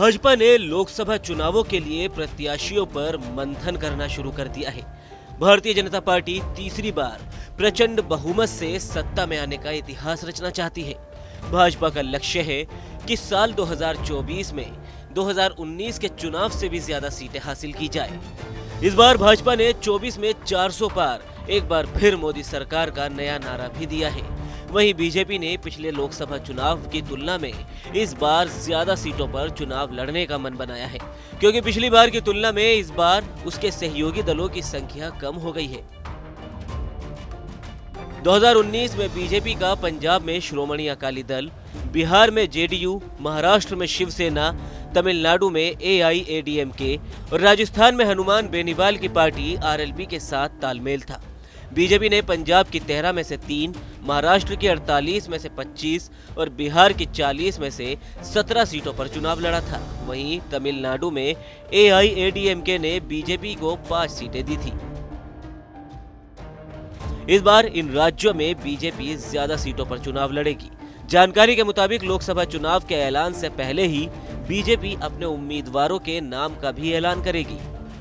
भाजपा ने लोकसभा चुनावों के लिए प्रत्याशियों पर मंथन करना शुरू कर दिया है। भारतीय जनता पार्टी तीसरी बार प्रचंड बहुमत से सत्ता में आने का इतिहास रचना चाहती है। भाजपा का लक्ष्य है कि साल 2024 में 2019 के चुनाव से भी ज्यादा सीटें हासिल की जाए। इस बार भाजपा ने 24 में 400 पार एक बार फिर मोदी सरकार का नया नारा भी दिया है। वहीं बीजेपी ने पिछले लोकसभा चुनाव की तुलना में इस बार ज्यादा सीटों पर चुनाव लड़ने का मन बनाया है, क्योंकि पिछली बार की तुलना में इस बार उसके सहयोगी दलों की संख्या कम हो गई है। 2019 में बीजेपी का पंजाब में श्रोमणी अकाली दल, बिहार में जेडीयू, महाराष्ट्र में शिवसेना, तमिलनाडु में एआईएडीएमके और राजस्थान में हनुमान बेनीवाल की पार्टी आरएलपी के साथ तालमेल था। बीजेपी ने पंजाब की 13 में से 3, महाराष्ट्र की 48 में से 25 और बिहार की 40 में से 17 सीटों पर चुनाव लड़ा था। वहीं तमिलनाडु में एआईएडीएमके ने बीजेपी को 5 सीटें दी थी। इस बार इन राज्यों में बीजेपी ज्यादा सीटों पर चुनाव लड़ेगी। जानकारी के मुताबिक लोकसभा चुनाव के ऐलान से पहले ही बीजेपी अपने उम्मीदवारों के नाम का भी ऐलान करेगी।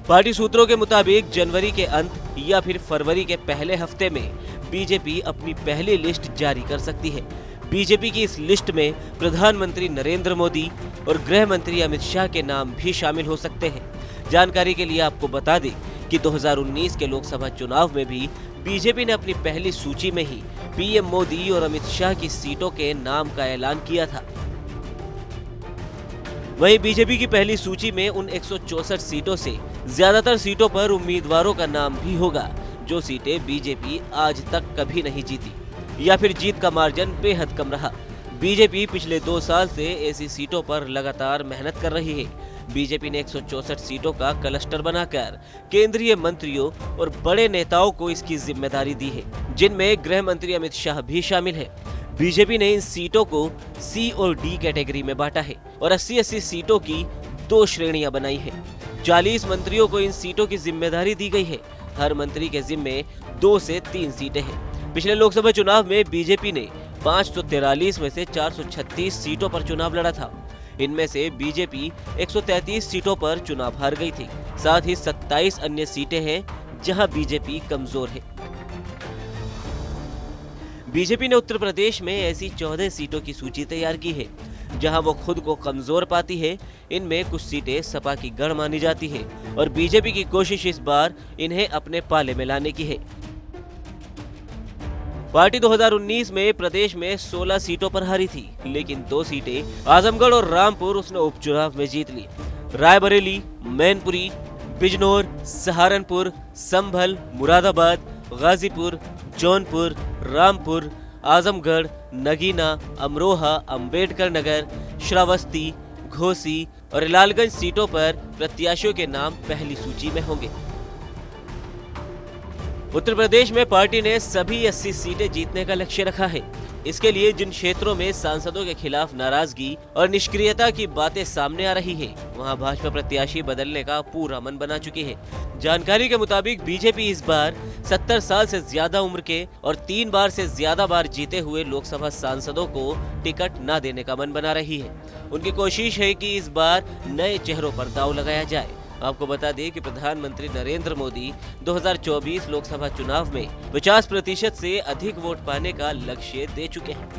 पार्टी सूत्रों के मुताबिक जनवरी के अंत या फिर फरवरी के पहले हफ्ते में बीजेपी अपनी पहली लिस्ट जारी कर सकती है। बीजेपी की इस लिस्ट में प्रधानमंत्री नरेंद्र मोदी और गृह मंत्री अमित शाह के नाम भी शामिल हो सकते हैं। जानकारी के लिए आपको बता दें कि 2019 के लोकसभा चुनाव में भी बीजेपी ने अपनी पहली सूची में ही पीएम मोदी और अमित शाह की सीटों के नाम का ऐलान किया था। वहीं बीजेपी की पहली सूची में उन 164 सीटों से ज्यादातर सीटों पर उम्मीदवारों का नाम भी होगा जो सीटें बीजेपी आज तक कभी नहीं जीती या फिर जीत का मार्जिन बेहद कम रहा। बीजेपी पिछले 2 साल से ऐसी सीटों पर लगातार मेहनत कर रही है। बीजेपी ने 164 सीटों का क्लस्टर बनाकर केंद्रीय मंत्रियों और बड़े नेताओं को इसकी जिम्मेदारी दी है, जिनमें गृह मंत्री अमित शाह भी शामिल है। बीजेपी ने इन सीटों को सी और डी कैटेगरी में बांटा है और 80-80 सीटों की 2 श्रेणियां बनाई है। 40 मंत्रियों को इन सीटों की जिम्मेदारी दी गई है। हर मंत्री के जिम्मे 2 से 3 सीटें हैं। पिछले लोकसभा चुनाव में बीजेपी ने 543 में से 436 सीटों पर चुनाव लड़ा था। इनमें से बीजेपी 133 सीटों पर चुनाव हार गई थी। साथ ही 27 अन्य सीटें हैं जहां बीजेपी कमजोर है। बीजेपी ने उत्तर प्रदेश में ऐसी 14 सीटों की सूची तैयार की है जहां वो खुद को कमजोर पाती है। इनमें कुछ सीटें सपा की गढ़ मानी जाती है और बीजेपी की कोशिश इस बार इन्हें अपने पाले में लाने की है। पार्टी 2019 में प्रदेश में 16 सीटों पर हारी थी, लेकिन 2 सीटें आजमगढ़ और रामपुर उसने उपचुनाव में जीत ली। रायबरेली, मैनपुरी, बिजनौर, सहारनपुर, संभल, मुरादाबाद, गाजीपुर, जौनपुर, रामपुर, आजमगढ़, नगीना, अमरोहा, अंबेडकर नगर, श्रावस्ती, घोसी और लालगंज सीटों पर प्रत्याशियों के नाम पहली सूची में होंगे। उत्तर प्रदेश में पार्टी ने सभी 80 सीटें जीतने का लक्ष्य रखा है। इसके लिए जिन क्षेत्रों में सांसदों के खिलाफ नाराजगी और निष्क्रियता की बातें सामने आ रही है, वहां भाजपा प्रत्याशी बदलने का पूरा मन बना चुकी है। जानकारी के मुताबिक बीजेपी इस बार 70 साल से ज्यादा उम्र के और 3 बार से ज्यादा बार जीते हुए लोकसभा सांसदों को टिकट न देने का मन बना रही है। उनकी कोशिश है कि इस बार नए चेहरों पर दांव लगाया जाए। आपको बता दें कि प्रधानमंत्री नरेंद्र मोदी 2024 लोकसभा चुनाव में 50% से अधिक वोट पाने का लक्ष्य दे चुके हैं।